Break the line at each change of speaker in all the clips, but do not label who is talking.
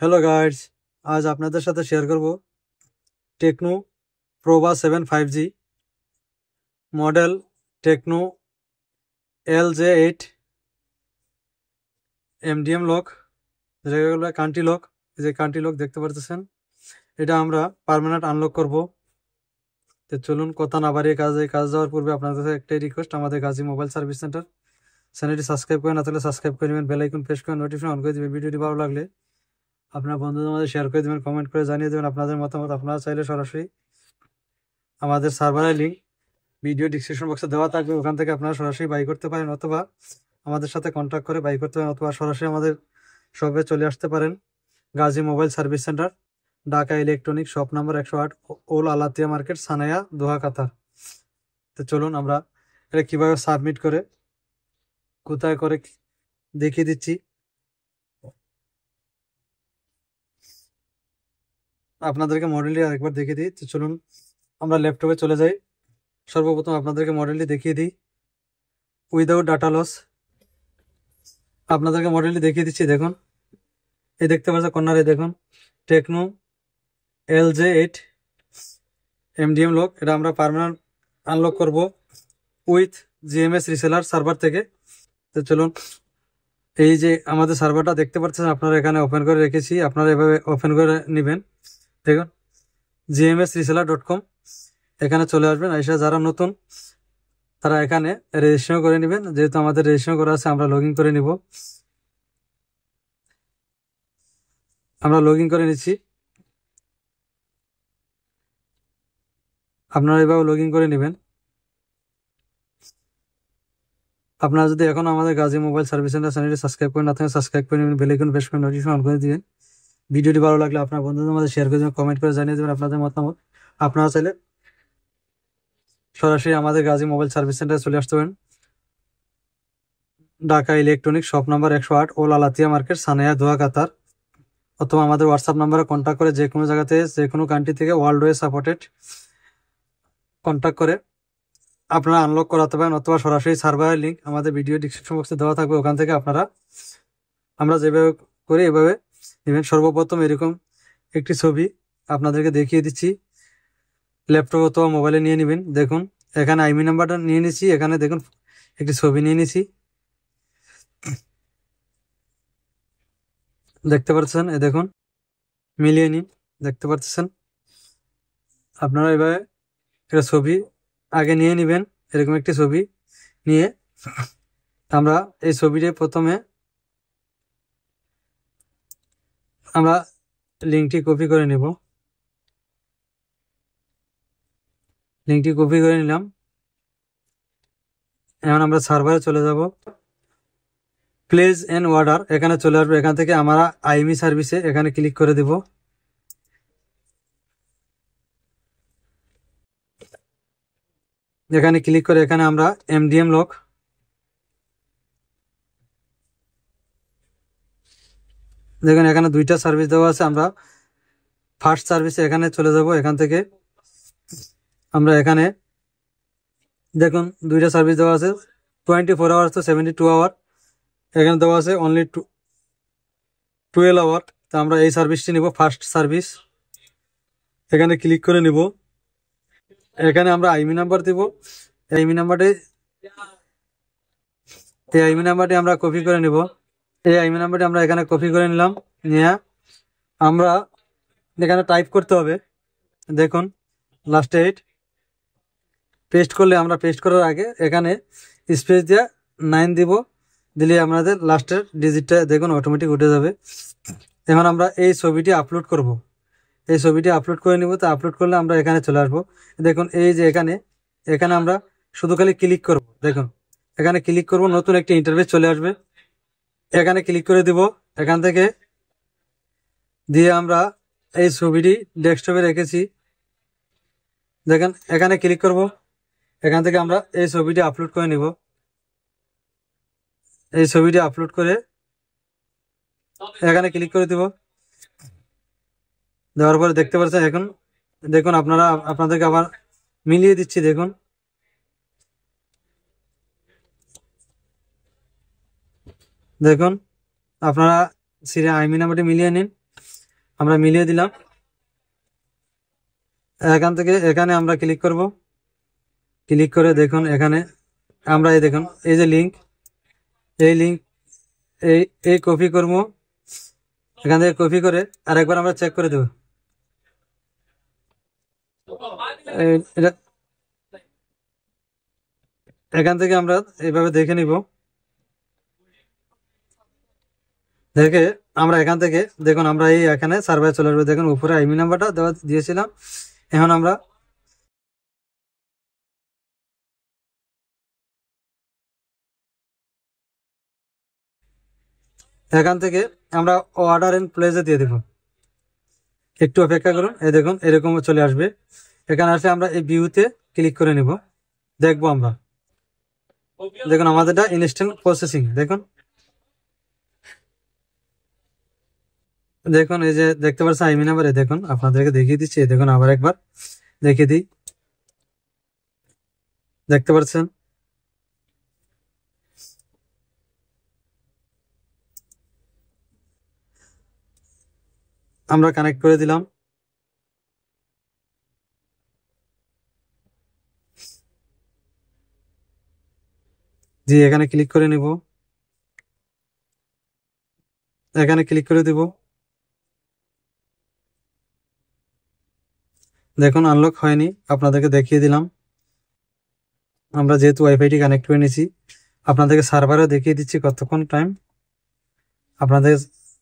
Hello guys, আজ আপনাদের সাথে শেয়ার করব Tecno Pova 7 5G model Tecno LJ8 MDM lock, যেগুলো কান্ট্রি লক। যে কান্ট্রি লক দেখতে পারতেছেন, এটা আমরা পার্মানেন্ট আনলক করব। তো চলুন কথা না বাড়িয়ে কাজ যাওয়ার পূর্বে আপনাদের কাছে একটাই রিকোয়েস্ট, আমাদের গাজী মোবাইল সার্ভিস সেন্টার চ্যানেলটি সাবস্ক্রাইব করে না থাকলে সাবস্ক্রাইব করে নেবেন, বেল আইকন প্রেস করে নোটিফিকেশন অন করে দেবেন। ভিডিওটি ভালো লাগলে আপনার বন্ধুদের মধ্যে শেয়ার করে দেবেন, কমেন্ট করে জানিয়ে দেবেন আপনাদের মতামত। আপনারা চাইলে সরাসরি আমাদের সার্ভারের লিঙ্ক ভিডিও ডিসক্রিপশন বক্সে দেওয়া থাকবে, ওখান থেকে আপনারা সরাসরি বাই করতে পারেন, অথবা আমাদের সাথে কন্ট্যাক্ট করে বাই করতে পারেন, অথবা সরাসরি আমাদের শপে চলে আসতে পারেন। Gazi mobile service center, Dhaka electronic, shop number 108, ওল আলাতিয়া মার্কেট, সানায়া, দোহা, কাতার। তো চলুন আমরা এটা কিভাবে সাবমিট করে কোথায় করে দেখিয়ে দিচ্ছি। আপনাদেরকে মডেলটি আরেকবার দেখিয়ে দিই। তো চলুন আমরা ল্যাপটপে চলে যাই। সর্বপ্রথম আপনাদেরকে মডেলটি দেখিয়ে দিই উইদাউট ডাটা লস। আপনাদেরকে মডেলটি দেখিয়ে দিচ্ছি। দেখুন, এই দেখতে পাচ্ছেন কর্নারে, দেখুন টেকনো LJ8 MDM লক। এটা আমরা পার্মানেন্ট আনলক করব উইথ GMS রিসেলার সার্ভার থেকে। তো চলুন, এই যে আমাদের সার্ভারটা দেখতে পাচ্ছেন আপনারা, এখানে ওপেন করে রেখেছি, আপনারা এভাবে ওপেন করে নেবেন। দেখুন gmsreseller.com, এখানে চলে আসবেন। এসে যারা নতুন তারা এখানে রেজিস্ট্রেশন করে নেবেন। যেহেতু আমাদের রেজিস্ট্রেশন করা আছে, আমরা লগ ইন করে নিব। আমরা লগ ইন করে নিচ্ছি, আপনারা এভাবে লগ ইন করে নেবেন। আপনারা যদি এখন আমাদের গাজী মোবাইল সার্ভিস সেন্টার চ্যানেলটি সাবস্ক্রাইব করে না থাকেন, সাবস্ক্রাইব করে নেবেন, বেল আইকন প্রেস করে নোটিফিকেশন অন করে দিবেন। ভিডিওটি ভালো লাগলে আপনার বন্ধুদের মধ্যে শেয়ার করে দেবেন, কমেন্ট করে জানিয়ে দেবেন আপনাদের মতামত। আপনারা চাইলে সরাসরি আমাদের গাজী মোবাইল সার্ভিস সেন্টারে চলে আসতে পারেন, ঢাকা ইলেকট্রনিক, শপ নাম্বার 108, ওল আলাতিয়া মার্কেট, সানায়া, দোহা, কাতার। অথবা আমাদের হোয়াটসঅ্যাপ নাম্বারে কন্ট্যাক্ট করে যে কোনো জায়গাতে, যে কোনো কান্ট্রি থেকে, ওয়ার্ল্ড ওয়াইড সাপোর্টেড, কন্ট্যাক্ট করে আপনারা আনলক করাতে পারেন, অথবা সরাসরি সার্ভারের লিঙ্ক আমাদের ভিডিও ডিসক্রিপশন বক্সে দেওয়া থাকবে, ওখান থেকে আপনারা আমরা যেভাবে করি এভাবে নেবেন। সর্বপ্রথম এরকম একটি ছবি আপনাদেরকে দেখিয়ে দিচ্ছি, ল্যাপটপ অথবা মোবাইলে নিয়ে নেবেন। দেখুন এখানে আইমি নাম্বারটা নিয়ে নিচ্ছি, এখানে দেখুন একটি ছবি নিয়ে নিচ্ছি, দেখতে পাচ্ছেন। এ দেখুন মিলিয়ে নিন, দেখতে পাচ্ছেন। আপনারা এভাবে একটা ছবি আগে নিয়ে নেবেন, এরকম একটি ছবি নিয়ে আমরা এই ছবিটি প্রথমে আমরা লিঙ্কটি কপি করে নেব। লিঙ্কটি কপি করে নিলাম। এখন আমরা সার্ভারে চলে যাব, প্লেস এন্ড অর্ডার, এখানে চলে আসবে। এখান থেকে আমরা আইমি সার্ভিসে এখানে ক্লিক করে দেব। এখানে ক্লিক করে এখানে আমরা MDM লক, দেখুন এখানে দুইটা সার্ভিস দেওয়া আছে। আমরা ফার্স্ট সার্ভিসে এখানে চলে যাব। এখান থেকে আমরা এখানে দেখুন দুইটা সার্ভিস দেওয়া আছে, 24 আওয়ার তো 72 আওয়ার, এখানে দেওয়া আছে অনলি 12 আওয়ার। তো আমরা এই সার্ভিসটি নিব, ফার্স্ট সার্ভিস। এখানে ক্লিক করে নিব। এখানে আমরা আইমি নাম্বার দিব। আইমি নাম্বারটি আমরা কপি করে নিব। এই আইমি নাম্বারটি আমরা এখানে কপি করে নিলাম। নিয়ে আমরা এখানে টাইপ করতে হবে, দেখুন লাস্ট 8 পেস্ট করলে, আমরা পেস্ট করার আগে এখানে স্পেস দিয়ে 9 দিব, দিলে আমাদের লাস্টের ডিজিটটা দেখুন অটোমেটিক উঠে যাবে। এখন আমরা এই ছবিটি আপলোড করব, এই ছবিটি আপলোড করে নিব। তো আপলোড করলে আমরা এখানে চলে আসবো। দেখুন এই যে এখানে এখানে আমরা শুধু খালি ক্লিক করব, দেখুন এখানে ক্লিক করব, নতুন একটি ইন্টারফেস চলে আসবে। এখানে ক্লিক করে দিব। এখান থেকে দিয়ে আমরা এই ছবিটি ডেস্কটপে রেখেছি, দেখেন এখানে ক্লিক করব। এখান থেকে আমরা এই ছবিটি আপলোড করে নিব। এই ছবিটি আপলোড করে এখানে ক্লিক করে দিব। দেওয়ার পরে দেখতে পাচ্ছেন, এখন দেখুন আপনাদেরকে আবার মিলিয়ে দিচ্ছি। দেখুন দেখুন আপনারা আইমি নাম্বারটি মিলিয়ে নিন। আমরা মিলিয়ে দিলাম। এখান থেকে এখানে আমরা ক্লিক করব। ক্লিক করে দেখুন এখানে আমরা এই দেখুন এই যে লিঙ্ক, এই লিঙ্ক এই এই কপি করবো। এখান থেকে কপি করে আরেকবার আমরা চেক করে দেব। এটা এখান থেকে আমরা এইভাবে দেখে নিব। দেখে আমরা এখান থেকে দেখুন আমরা এই এখানে সার্ভারে চলে আসবো। দেখুন উপরে আইমি নাম্বারটা দেওয়া দিয়েছিলাম। এখন আমরা এখান থেকে আমরা অর্ডার এন্ড প্লেসে দিয়ে দেব। একটু অপেক্ষা করুন, এই দেখুন এরকম চলে আসবে। এখানে আসে আমরা এই ভিউতে ক্লিক করে নিব। দেখবো আমরা, দেখুন আমাদেরটা ইনস্ট্যান্ট প্রসেসিং। দেখুন দেখুন এই যে দেখতে পাচ্ছেন আইমি নাম্বারে, দেখুন আপনাদেরকে দেখিয়ে দিচ্ছি। দেখুন আবার একবার দেখিয়ে দিই, দেখতে পাচ্ছেন। আমরা কানেক্ট করে দিলাম। জি এখানে ক্লিক করে নিব, এখানে ক্লিক করে দিব। দেখুন আনলক হয়নি, আপনাদেরকে দেখিয়ে দিলাম। আমরা যেহেতু ওয়াইফাইটি কানেক্ট করে নিয়েছি, আপনাদেরকে সার্ভারে দেখিয়ে দিচ্ছি কতক্ষণ টাইম। আপনাদের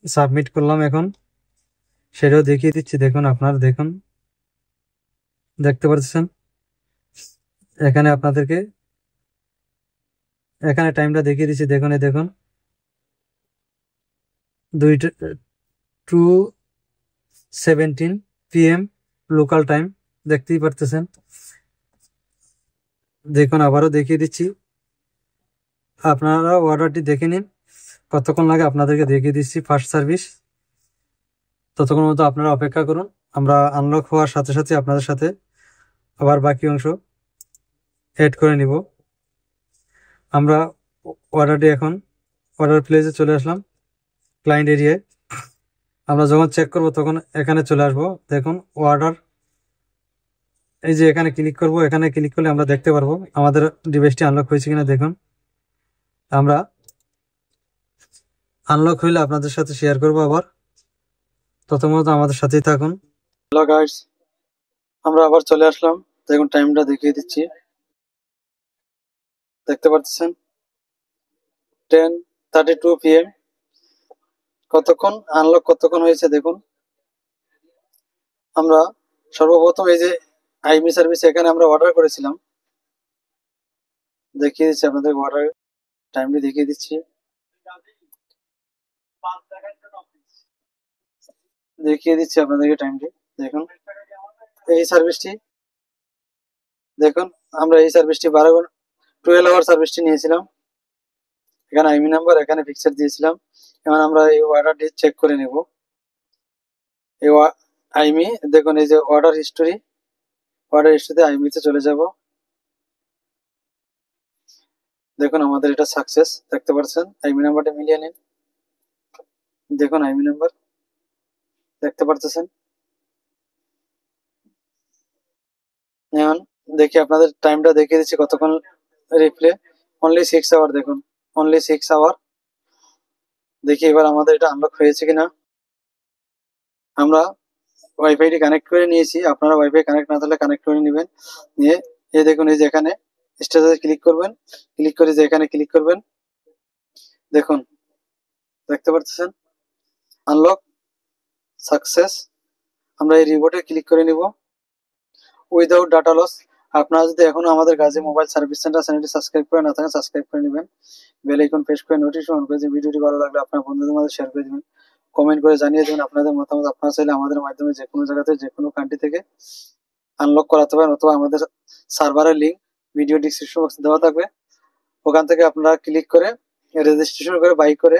সাবমিট করলাম, এখন সেটাও দেখিয়ে দিচ্ছি। দেখুন আপনার দেখুন, দেখতে পাচ্ছেন এখানে আপনাদেরকে এখানে টাইমটা দেখিয়ে দিচ্ছি। দেখুন এই দেখুন 2:17 PM লোকাল টাইম, দেখতেই পারতেছেন। দেখুন আবারও দেখিয়ে দিচ্ছি, আপনারা অর্ডারটি দেখে নিন কতক্ষণ লাগে। আপনাদেরকে দেখিয়ে দিচ্ছি ফার্স্ট সার্ভিস। ততক্ষণ মতো আপনারা অপেক্ষা করুন। আমরা আনলক হওয়ার সাথে সাথে আপনাদের সাথে আবার বাকি অংশ এড করে নিব। আমরা অর্ডারটি এখন অর্ডার প্লেসে চলে আসলাম, ক্লায়েন্ট এরিয়ায়। আমরা যখন চেক করব তখন এখানে চলে আসব। দেখুন অর্ডার, এই যে এখানে ক্লিক করব। এখানে ক্লিক করলে আমরা দেখতে পারবো আমাদের ডিভাইসটি আনলক হয়েছে কিনা। দেখুন আমরা আনলক হইলে আপনাদের সাথে শেয়ার করব আবার। ততক্ষণ আমাদের সাথেই থাকুন। হ্যালো গাইস, আমরা আবার চলে আসলাম। দেখুন টাইমটা দেখিয়ে দিচ্ছি, দেখতে পাচ্ছেন 10:32 PM। কতক্ষণ আনলক কতক্ষণ হয়েছে দেখুন। আমরা সর্বপ্রথম এই যে আইমি সার্ভিস এখানে আমরা অর্ডার করেছিলাম, দেখিয়ে দিচ্ছি আপনাদের অর্ডার টাইমটি দেখিয়ে দিচ্ছি। দেখিয়ে দিচ্ছি আপনাদেরকে টাইমটি। দেখুন এই সার্ভিসটি, দেখুন আমরা এই সার্ভিসটি 12 আওয়ার সার্ভিসটি নিয়েছিলাম। এখানে আইমি নাম্বার, এখানে পিকচার দিয়েছিলাম। এখন আমরা এই অর্ডারটি চেক করে নেব। এই আইমি দেখুন, এই যে অর্ডার হিস্টোরি, অর্ডার হিস্টোরিতে আইমিতে চলে যাব। দেখুন আমাদের এটা সাকসেস, দেখতে পাচ্ছেন। আইমি নাম্বারটা মিলিয়ে নিন। দেখুন আইমি নাম্বার দেখতে পারতেছেন। এখন দেখি আপনাদের টাইমটা দেখিয়ে দিচ্ছি কতক্ষণ রিপ্লে। অনলি 6 আওয়ার, দেখুন অনলি 6 আওয়ার। দেখি এবার আমাদের এটা আনলক হয়েছে কিনা। আমরা ওয়াইফাইটি কানেক্ট করে নিয়েছি, আপনারা ওয়াইফাই কানেক্ট না থাকলে কানেক্ট করে নেবেন। নিয়ে এই দেখুন এই যে এখানে স্ট্যাটাসে ক্লিক করবেন, ক্লিক করে যে এখানে ক্লিক করবেন। দেখুন দেখতে পাচ্ছেন আনলক সাকসেস। আমরা এই রিবোর্টে ক্লিক করে নিব উইদাউট ডাটা লস। আপনারা যদি এখনো আমাদের গাজী মোবাইল সার্ভিস সেন্টার চ্যানেলটি সাবস্ক্রাইব করে না থাকেন, সাবস্ক্রাইব করে নেবেন। বেল আইকন প্রেস করে নোটিফিকেশন অন করে যে ভিডিওটি ভালো লাগলে আপনার বন্ধুদের মধ্যে শেয়ার করে দিবেন। কমেন্ট করে জানিয়ে দেবেন আপনাদের মতামত। আপনারা চাইলে আমাদের মাধ্যমে যে কোনো জায়গাতে যে কোনো কান্ট্রি থেকে আনলক করাতে পারেন, অথবা আমাদের সার্ভারের লিঙ্ক ভিডিও ডিসক্রিপশন বক্সে দেওয়া থাকবে। ওখান থেকে আপনারা ক্লিক করে রেজিস্ট্রেশন করে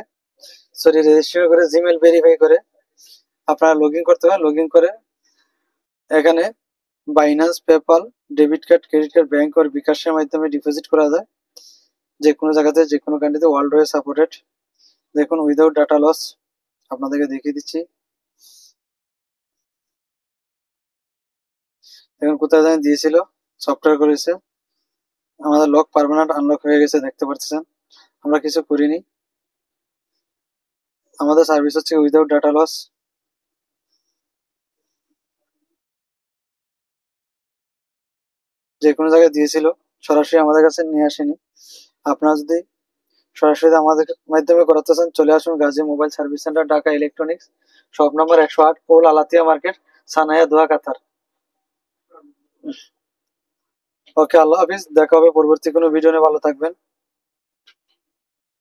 রেজিস্ট্রেশন করে জিমেল ভেরিফাই করে আপনারা লগ ইন করতে পারেন। লগ ইন করে এখানে Binance, PayPal, debit card, credit card, bank আর বিকাশের মাধ্যমে ডিপোজিট করা যায় যে কোনো জায়গাতে যে কোনো কান্ট্রিতে, ওয়ার্ল্ড ওয়াইড সাপোর্টেড। দেখুন উইদাউট ডাটা লস, আপনাদেরকে দেখিয়ে দিচ্ছি। এখন কোথায় জানি দিয়েছিল, সফটওয়্যার করেছে, আমাদের লক পার্মানেন্ট আনলক হয়ে গেছে, দেখতে পাচ্ছেন। আমরা কিছু করিনি, আমাদের সার্ভিস হচ্ছে উইদাউট ডাটা লস। যে কোনো জায়গায় দিয়েছিল, সরাসরি আমাদের কাছে নিয়ে আসেনি। আপনারা যদি সরাসরি আমাদের মাধ্যমে করাতে চান, চলে আসুন Gazi mobile service center, Dhaka electronics, shop number 108, পোল আলাতিয়া market, Sanaiya, Doha, Qatar. Okay, আল্লাহ হাফিজ, দেখা হবে পরবর্তী কোনো ভিডিও নিয়ে, ভালো থাকবেন।